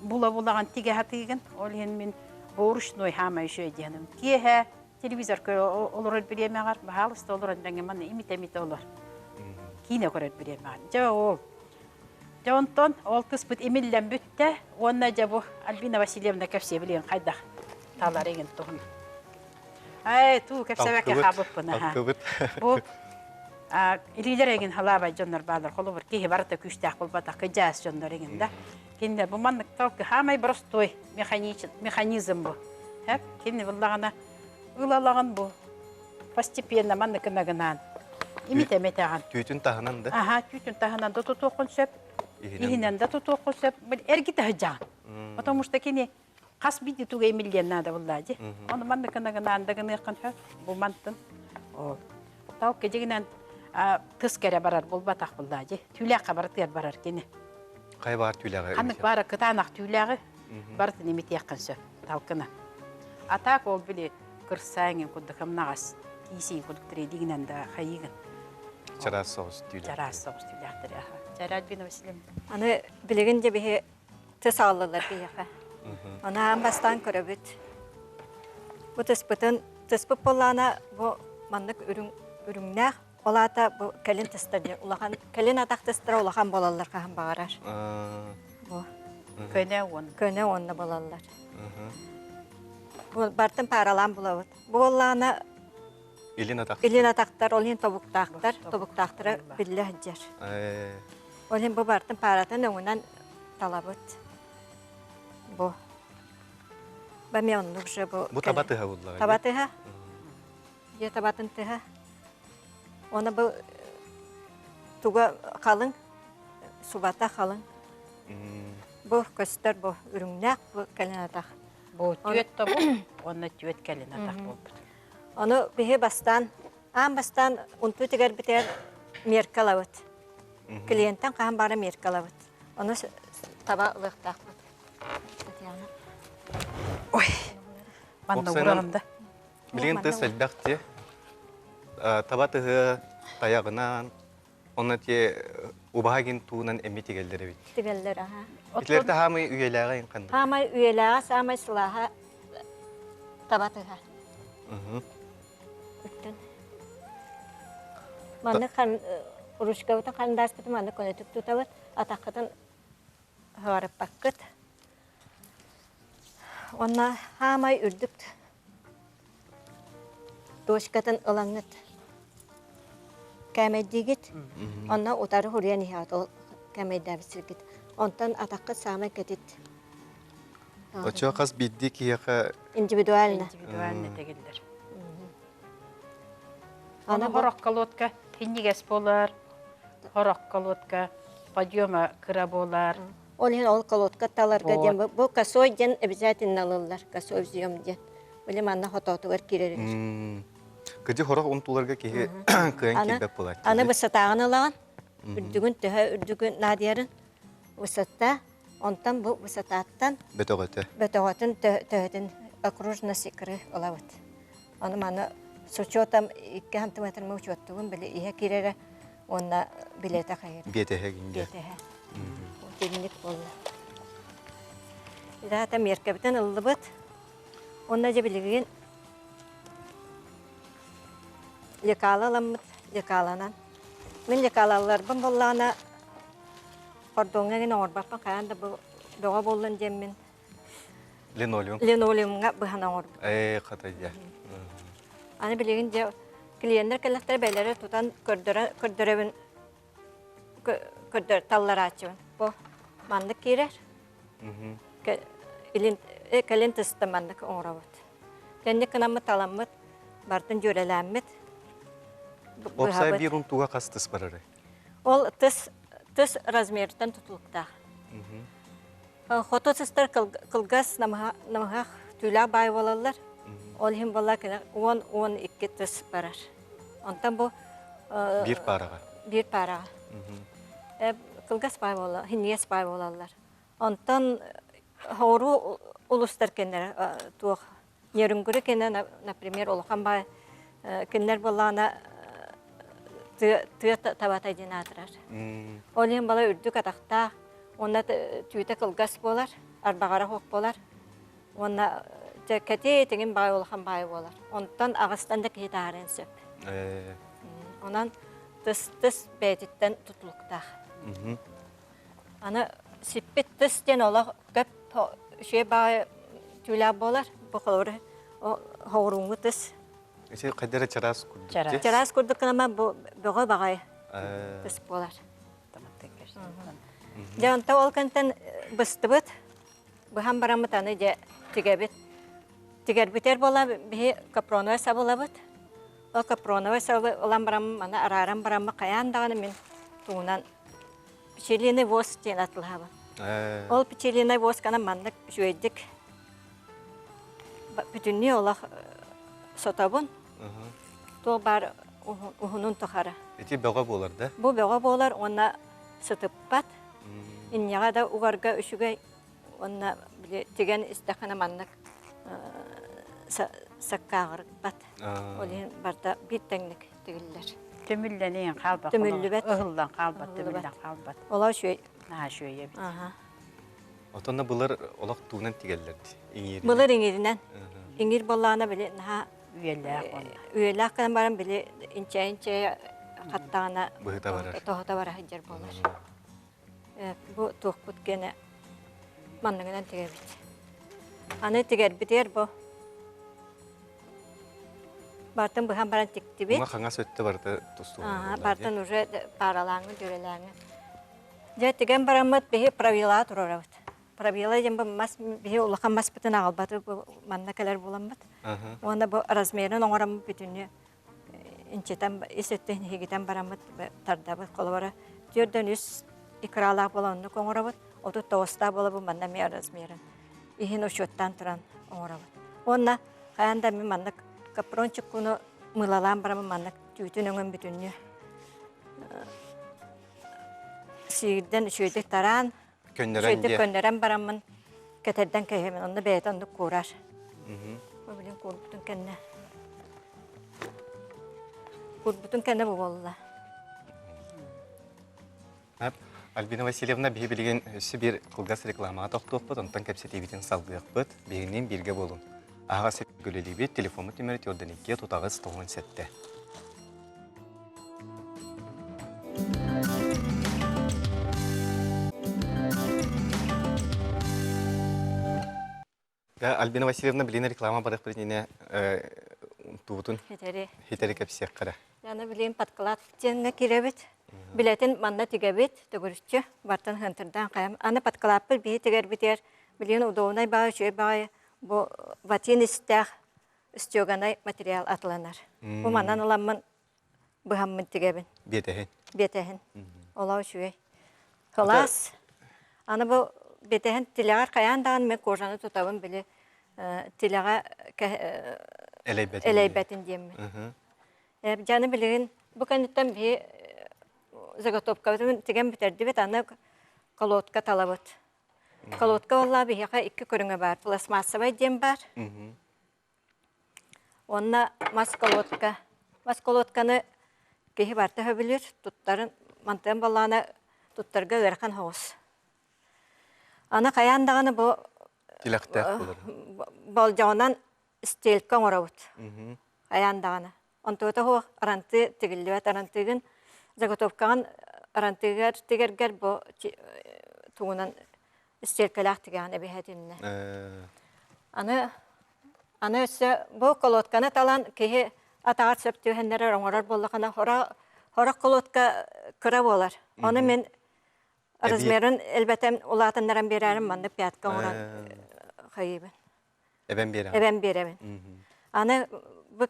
булаган тиге хатыгын ол мен борушной хама еще дегеним кие телевизор олор биремагар бахалыста олор деңеман имите олор кине көрөт биремагар жа ол жонтон ол кыспыт эмиллен бүтте онна жабу Альбина Васильевна кепсе билен кайда таларыгын тухун ту кепсебеке хабыппына бу илилереген халаба жоннор баалар холобор кихи барата күштак болбата кыжас жоннор еген да кинде бу маннык толку хамай простой механизм бу хеп кинде буллагана ылалаган бу постепенно манныкына гынан имите метаган Түтүн тахынан да. Ага түтүн тахынан да тотокун сөп ихинен да тотокун сөп эргите хажан потому что кини кас биди тугай миллион надо буллади оны манныкына гынан да гыныкын хөп бу мантын о тау кежегинен тыс кере барар болбатак буллади түлякка баратыр барар кини Кай бар түләгә. Аннык бары кытанак түләге барды немит якынсы талкына. Атак ол биле кырсаңын кудыкым нагас киси кудыктыры дигинен да хайыгын. Чарас соус түләгә. Чарас соус түләктер яха. Чарат бин Василим. Аны билегенде бе тыс аллылар бияха. Ана амбастан көрөбүт. Бу тыспытын тыспып болана бу маннык үрүңнәк олата бу келин тыстады улаган келин атак тыстыра улаган балалар каһан багарар. Бу көне онны балалар. Бу бартын паралан булабыт. Бу олланы Илин атактар олин тобуктактар билле хаҗар. Олин бу бартын паратын өңнән талабыт. Бу бамионлук же бу. Бу табатыга булдылар. Табатыга. Я табатын тыга. Оны бу туга калың, субата калың. Бу көстөр бу үрүңнәк бу калинатак. Бу түөттө бу, оны түөт калинатак болбут. Оны бихе бастан, бастан унту тигер битер меркалавыт. Клиенттан каһан бара меркалавыт. Оны таба лыктак. Ой. Манда урагында. Билген тыс элбәкте. Табатыгы таягынан оны те убагин туунан эми тигелдери бит. Тигелдер аха. Итлерде хамы үйеләгә инкан. Хамай үйеләгә, самай сылаха табатыга. Үттен. Маны хан урушкавта кандас бит маны конетүк тутабыт, атаккытын харап паккыт. Онна хамай үрдүк. Дошкатын ылаңнат. Кәмәддигит. Онна утары хурян ихат ол кәмәддәбисиргит. Онтан атаккыт самай кетит. Очо кас бидди кияка Индивидуально. Индивидуальный тегелдер. Ана Аны хорак колодка хиннигес болар. Хорак колодка подъема кыра болар. Олин ол колодка таларга дем бу косой ден обязательно алылар, косой взъем ден. Билем анна хототугар кирер. Кыжы хорак унтуларга кие кыян килбеп булат. Аны высотагын алаган. Үрдүгүн надиярын высотта, онтан бу высотаттан Бетоготе. бетоготын төһөтүн окружно сикры олабыт. Аны маны с учетом 2 сантиметр учеттугун биле ihe кирере онна билете хайыр. Бетеге гинде. Бетеге. Тегинlik болду. Идата меркебитен ыллыбыт. Онна же билеген лекала аламмыт, лекаланан. Мен лекалаларбын боллана кордонга ген орбаппа каянда бу дога болдун жеммен. Линолеум. Линолеумга быхана орбап. Катайя. Аны билеген же клиенттер келектер бейлери тутан көрдөрөбүн көрдөр таллар ачыбын. Бу мандык кирер. Келин тысты мандык оңрабыт. Кенде кынамыт аламыт, бартын жөреләммит. Опсай bir унтуга кастыс барары. Ол тыс размерден тутулукта. Хотосыстар кылгас намага түлә бай болалар. Ол хим бала кена 10-12 тыс барар. Онтан бу Bir парага. bir парага. Кылгас бай болалар, хинес бай болалар. Онтан хору улустар кенер тух нерүнгүрү кенен, например, олхан бай кенер болана тыа табата динатырар. Ол хим бала үрдүк атакта, онна түйте кылгас болар, арбагара хок болар. Онна кете теген бай олхан бай болар. Онтан агыстан да кетарын сөп. Онан тыс бәйтіттен тұтылықтақ. Аны сиппет тыс ден ола көп шөй бай түлі болар. Бұқылыры хоғыруңғы тыс. Ese kadere çaras kurduk. Жарас күрдік бұғы бағай тыс болар. Жанта ол кәнтен бұсты бұд. Бұхан барамыт аны де тігебет. Тігербетер бола бі капроновая сабыла бұд. Ол капроновая сабы олан барамы, ана арарам барамы қаяндағаны мен туынан печелиный воз ден атылға бұд. Ол печелиный воз кана мандық жөйдік. Бүтінне олақ сотабын. Тол бар ұхынын тұқары. Eti бөға болар да? Бұл бөға болар, онна сытып бат. Инняға да уғарға үшіге онна теген істіқана мандық саққағырық бат. Олен барда бір тәңнік тегілдер. Төмілленен қалбақ. Төмілі бәт. Ұғылдан қалбақ, төмілден қалбақ. Ола шөй. Шөйе бит. Отonna бұлар олақ туынан тегелерді. Бұлар еңерінен. Еңер болағына біле Үйелләқ оны. үйеләқ қана барам біле инче қаттағына Бұғыта барар. тоғыта бара жер болар. Бұл тоқ бүткені мандығынан тегер бит. Аны тегер бітер бұл. Бартын бұған баран текті бит. Бұға қаңа сөтті барды тұсту. Бартын уже паралаңы, дөреләңі. Жа теген барамыт бейі правила тұрар бит. Правила жембі мас бейі ұлықан мас бітін ағылбаты манна кәлер болам бит. Онда бұл размерін оңырам бүтіне инчетен, есеттен хегетен барамыт тарда бит қолы бара. Жерден үс икралақ боланны оңыра бит. Оту тоғыста болы бұл манна мей размерін. Ихин ұшоттан тұран оңыра бит. Онда қаянда мен манна капрончик күні мылалан барамы манна түйтін өңін бүтіне. Сүйден үшөйдік таран, үшөйдік көндерен барамын, кәтерден кәйемен, онды бәйет онды көрар. Білін көрбүтін кәнне. Көрбүтін кәнне бұл болыла. Альбина Васильевна бейі білген өсі бір қылғас рекламаға тоқтуық бұд, онтан кәпсет ебетін салғық бұд, бейінен бірге болын. Аға сәп көлелі бет, телефоны темірет ерден еке тұтағыз тоғын сәтті. Альбина Васильевна білген реклама барық бірдеңе туғытын хетері кәпсек қара. Яны білген паткалат теңі керебет. Білетін манна тегебет, төгірішчі, бартын хынтырдан қайым. Аны паткалат бір бейі тегер бітер. Білген ұдауынай бағы, жөй бағы, бұл ватин істәқ, үстеуғанай материал атыланар. Бұл маннан ұламын бұхаммын тегебін. Бетәхін. Бетәхін. Олау жөй. Хылас. Аны бұл бетәхін тілеғар қаяндағын мен қожаны тұтабын білі тілеға әлейбәтін деймін. Жаны білген, бұл кәнеттен бей заготовка теген бітерді бет, аны колодка талабыт. Колодка олла бияка 2 көріңі бар. Пластмассовый дем бар. Онна масколодка. Масколодканы кейі барты хөбілер, туттарын мантын баланы туттарға өрхан хоғыз. Аны қаяндағаны бұл Тилақтақ болар. балжауынан стелка оңырауыт. Қаяндағаны. Онтуыта хоқ аранты тігілдіуәт арантығын заготовкаған арантығар тігергер бұл туғынан стелкалақ тігіған әбіхәтініне. Аны өсі бұл колодканы талан кейі атағар сөптеуhенлері оңырар болдықана хорақ колодка күрі болар. Оны мен размерін әлбәтем улатынларан берәрім, манды пятка оңыран қайыбын. Әбән беремін. Аны бұл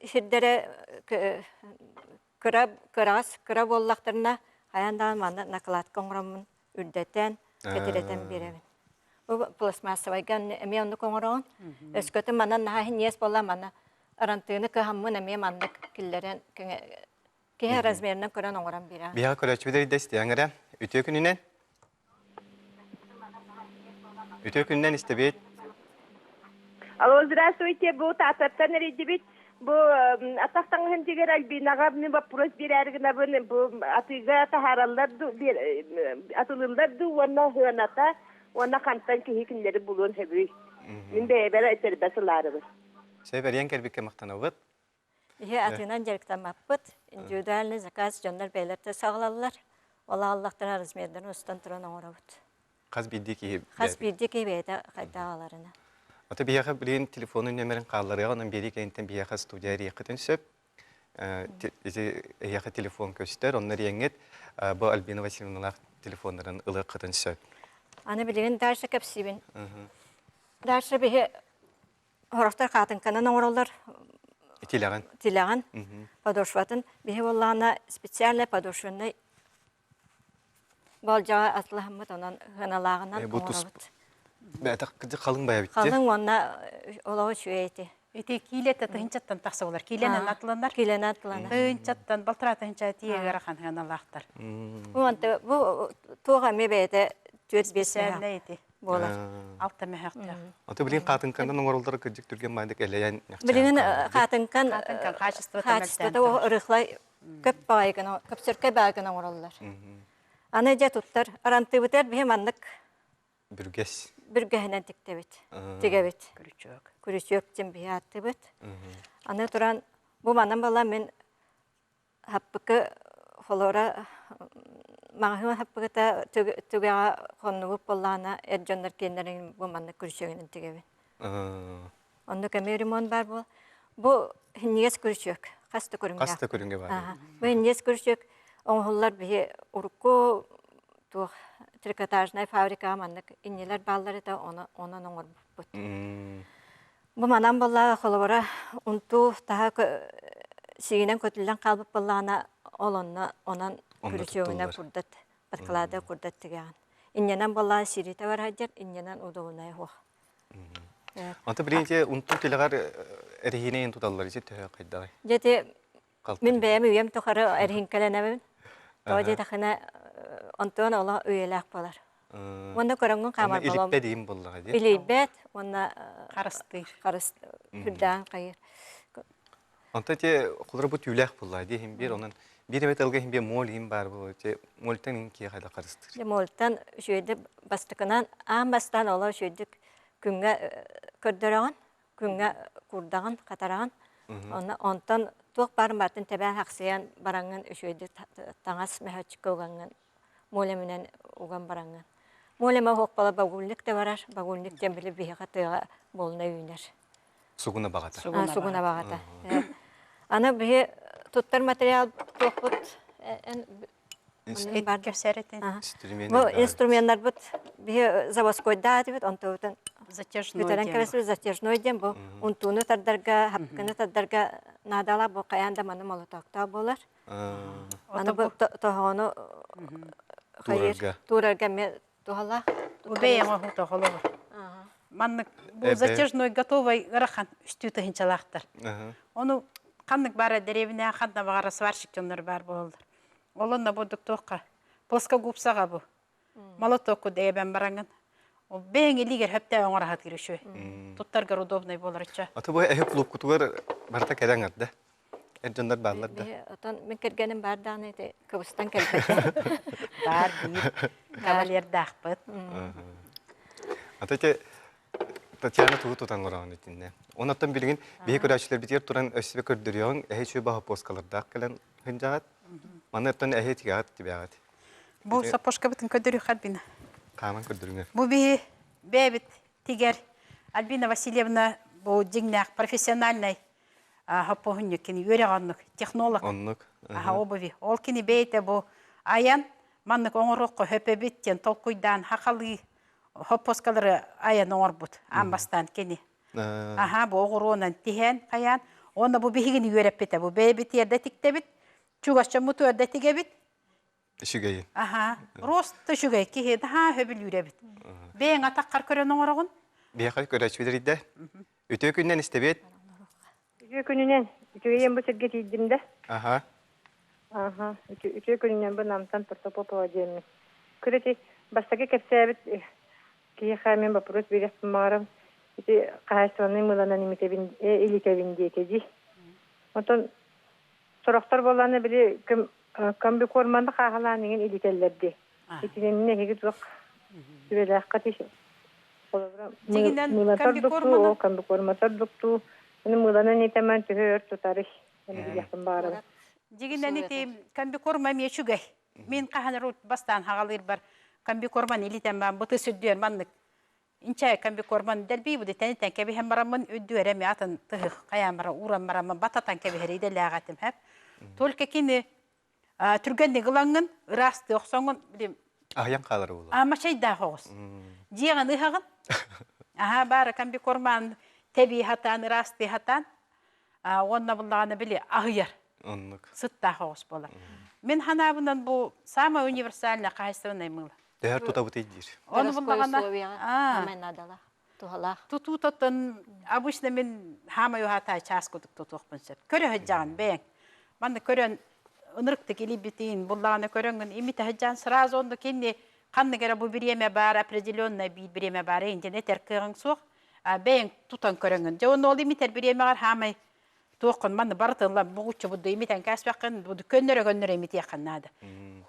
хирдері күрі боллақтарына қаяндағын манды накладка оңырамын, үрдеттен, кәтіреттен беремін. Бұл пластмассовайган әме онды оңырауын. Өскөті манан нағын ес болла мана арантыны кыһаммын әме мандык киллерен кеһе размеринен көрөн оңоран бира. Бия көрөчүбүдер дести аңыра. Үтө күнүнен истебет. Алло, здравствуйте, бұл тататтан редебет. Бұл атақтан хендегер Альбинаға мен вопрос берәргіна бұл атыға атылыларды онна хыаната, онна қантан кеһи күнлері бұлуын хөбүй. Мен бәйбәрі әтер бәсіларыбыз. Сөйбәрен кәрбекке мақтанауыт. Атынан жарықтан маппыт, индивидуальный заказ жондар бәйлерді сағылалылар. Ола Аллахтан размерден ұстан тұран оңырауыт. Қаз білді кейі бәйді қайдағаларына. Ата бияға білген телефонын нөмерін қалларыға, оның бері кәйінтен бияға студия рейқытын сөп. Ияға телефон көстер, онлар еңет бұл Альбина Васильевналақ телефонларын ылы қытын сөп. Аны білген дәрші көпсейбін. Дәрші бейі Хорақтар қатынқанын оңыралар тилаған подошватын. Бейі олағына специальный подошвындай балжаға асылығымыд, онан ғыналағынан оңыралыд. Бәті қалың бая бітті? Қалың онна олағы шуе еті. Эти килетті тұхынчаттан тақсы олар. Киленен атыландар. Киленен атыландар. Тұхынчаттан балтыра тұхынча тиегер ақан ғыналақтар. Бұл туға мебейді түйет Специальный еті. болар. Алты мәхәқтер. Ата білген қатынқанын оңыралдары күрдік түрген майдық әлейін Білген қатынқан қачыстыда ұрықлай көп бағайғына, көп сүрке бағайғына оңыралдар. Аны жа тұттар, аранты бұтар бейім аннық бүргәһінен тегебет. Күрішөк жем бейі атты бұт. Аны тұран, бұл манан бала мен хаппықы холора мағын хаппықыта түгеға қонуып болағына әржондар кендерін бұл маннық күрішөгінен тегебет. Онды көмей ремон бар бұл. Бұл хіннегес күрішөк, қасты көрінге бар. Бұл хіннегес күрішөк, оңғылар бейі ұрыққы трикотажный фабрика маннык иннелер баллары да онан оңор бұт. Бұл манан боллаға қолыбыра ұнту таға сигінен көтілден қалбып боллағына онан күрішеуіне күрдат, батқылады күрдат тігеған. Инненен боллаға сирите бар хаджар, инненен удовынай хоқ. Ата білінше ұнту тіліғар әрхіне ең тұталылар есе түйе қайдағай? Жеті мен бәйім үйем тұқары әрхін кәленемін. Тоға жеті қына онтуан ола үйеләк болар. Онда көріңін қамар болам. Иліппе дейін болдыға де? Иліппет, онда қарыстыр. Күрдән қайыр. Онта те құлыры бұт үйләк болдыға де, онын бір әмет алға мол ең бар бұл, молттан ең кей қайда қарыстыр? Молттан шөйді бастықынан, аң бастан ола шөйдік күнге көрдіріған, күнге күрдіған, қатараған. Онтан тоқ барын бартын тәбән хақсиян бараңын шөйді таңас мәхәтшік оғанған. Молемінен оған бараңын. Молема хоқ бала бағулlik те барар, бағулlik тен білі бейға тыға болына үйінер. Суғына бағата? Суғына бағата. Аны бейі тұттар материал тоқ бұд. Бұл инструменттар бұд. Бейі заводскойда аты бұд, онты бұтын. Затяжной ден бұл. Унтуны тардарға, хапқыны тардарға надала бұл қаянда маны молотақта болар. Аны бұл тоғаны турарга ме тухала. Убея могу тухала. Маннык бу затяжной готовый рахан үстү тыгынчалактар. Ону каннык бара деревине ханна багара сварщик жондар бар болдур. Олонда бодук тоққа. Плоскогубсага бу. Молотоку дебен баранган. Ол бәңе лигер хөптә оңарахат киришү. Туттарга удобный боларча. Аты бу эхе клуб кутугар барта келәң атты. Эджондар баллар да. Отон мен кергеним бардан эти кыбыстан келбет. Бар бир кавалер дахпыт. Аты те Татьяна тугу тутан гораган итинне. Онаттан билген бие көрәчләр битер туран өсбе көрдүрүгөн эхе чөй баһа поскаларда келән хынжагат. Манаттан эхе тигат тибягат. Бу сапошка битен көдөрү хатбина. Каман көрдүрүңөр. Бу би бебит тигер Альбина Васильевна бу дигнак профессиональный хаппогынны кини өрөгөнлүк технолог. Оннук. Обуви. Ол кини бейте бу аян маннык оңорокко хөпөбиттен толкуйдан хакалы хоппоскалары аян оңорбут амбастан кини. Бу огоронан тиһен каян. Оны бу бигини өрөп бите. Бу бебит ерде тиктебит. Чугашча муту ерде тигебит. Шүгәйин. Рост шүгәй киһе да хөбүл үрәбит. Бең атаккар көрөн оңорогун. Бияқай көрәчүлер иде. Өтө күннән истебет. Үчө күнүнен үчөйен бу сирге тийдимде. Аха. Үчө күнүнен бу намтан Протопопова дейм. Күрәти бастагы кепсәбит киһа мен вопрос биреп марам. Ити кайсыны мылана немитебин илитебин диетеди. Онтон сорактар боланы бири ким камби корманда кагаланын илителлерди. Итинне хеги зок. Сүреләк катыш. Дигинен камби корматар докту. Мен мылана нетеман төһөр тутарыш. Мен яктан барам. Дигинен ити камби корма мечүгәй. Мен каһаныр бастан хагалыр бар. Камби корман илитем бар. Бу төсүдден маннык. Инча камби корман дәлби бу дитәне тәнкәби һәм барамын өддүре ми атын тыһ каян бара урам барамын бататан кәби һәриде лагатым һәп. Только кини түргәнне гылангын расты оксоңын билем. Аян калыр ул. Машай да хогыс. Дигән ыһагын. Бара камби корман теби хатан расты хатан. Онна буллаганы биле агыяр. Оннук. Сытта хогыс була. Мен ханабынан бу самый универсальный кайсыны мыл. Дәр тутабыт идир. Оны буллаганда надала. Тухала. Тутутатын обычно мен хамаю хата часкудук тутукпун сеп. Көрө хаҗан бең. Манда көрөн ынырыкты кили битин буллаганы көрөнгөн имите хаҗан сразу онда кинне канны гера бу биреме бар определенный биреме бар интернет эркең сук. Бең тутан көрөнгөн. Жон ол имитер биреме бар хамай тоқын маны бартынла бугучу буду имитен каспакын буду көннөрөгөннөр имите якыннады.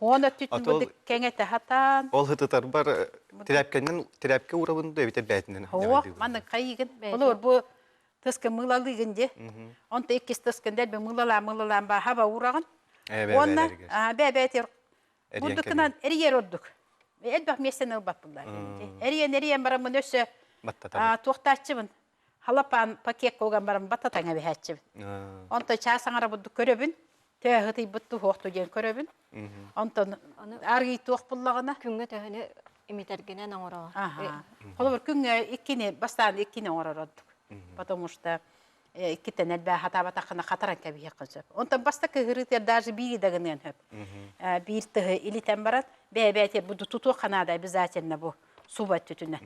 Оны түтүн буду кеңете хатан. Ол хытытар бар терапке урабында битер бәтинен. Маны кайыгын. Олор бу тыскы мылалыгынде. Онта иккис тыскындел бе мылалам ба хаба урагын. Онна бәбәтер. Будукынан эриер ордук. Элбак местен албап булар. Эриен барамын өсө. Тоқтачыбын. Халапан пакет койган барам бататаңа бехәтчибин. Онта часаңара буду көрөбүн. Тәһити бутту хокту ден көрөбүн. Онта арги тоқ буллагына Күнгө төһөнө имитергенен оңора. Холор күнгө иккини бастан иккини оңорордук. Потому что иккитен элбә хата батакына катаран кеби кызып. Онта баста кырытер даже бири дагынын хөп. Бир тыгы илитен барат. Бәбәтер буду туту канада обязательно бу. Субат түтүнө.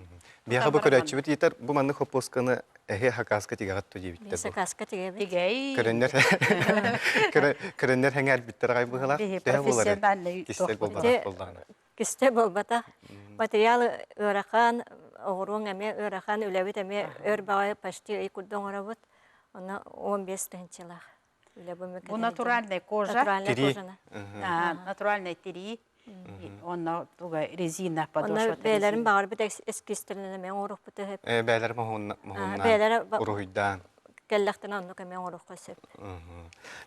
Бияга бу көрәчүбит итер бу манны хопосканы эхе хакаска тигагат төҗибит. Несе каска тигебит. Тигей. Көрөннөр хәңәл биттер гай булар. Профессиональный Кисте болбата. Материалы өракан, огурун эме өракан үләбит эме өр багай почти икуддан орабыт. Она 15 тенчилах. Бу натуральная кожа. Натуральная тири. Онна туга резина подошва. Онна бәйләрен багыр бит эскистерлене мен орук бит хеп. Бәйләр моһунна. Бәйләр Уруйдан. келләхтен онны мен орук касып.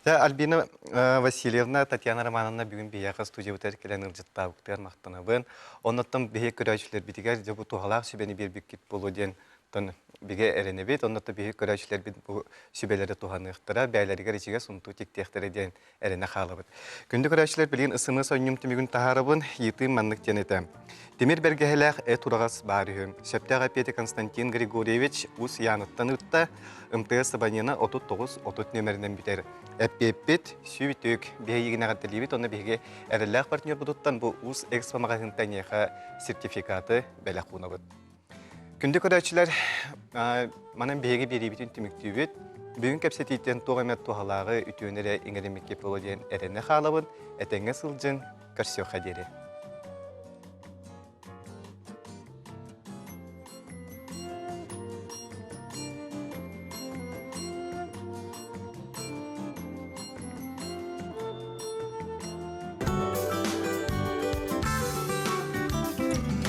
Альбина Васильевна, Татьяна Романовна бүгін бияқы студия өтер келен ылжытта бұқтар мақтанабын. Оннаттан бейе көрәшілер бітігер, жабы туғалақ сүбені бербек кет болу ден биге эренебит, оннотто бии көрәчләр бит бу сүбәләре туганыктыра, бәйләргә ричигә сунту тиктехтәре дигән эренә халыбыт. Күндә көрәчләр билен ысыны соньюм тимигүн таһарыбын йытым маннык тенетә. Демир бергәһәләх турагас барыһым. Септәгә Петр Константин Григорьевич ус яныттан үтте. МТС банена 39-30 нөмереннән битәр. Әппет сүбитүк бәйгенә гәтәлибит, оны беге эрелләх партнер будыттан бу ус экспо магазин тәнеха сертификаты бәлә кунабыт. Күнді көрәтшілер манан бейге бері бітін түміктүйбет. Бүгін кәпсетейттен тоғамет тоғалағы үтіөнері еңгеремекке полуден әрені қалабын, әтәңе сылжын көрсеу қадері.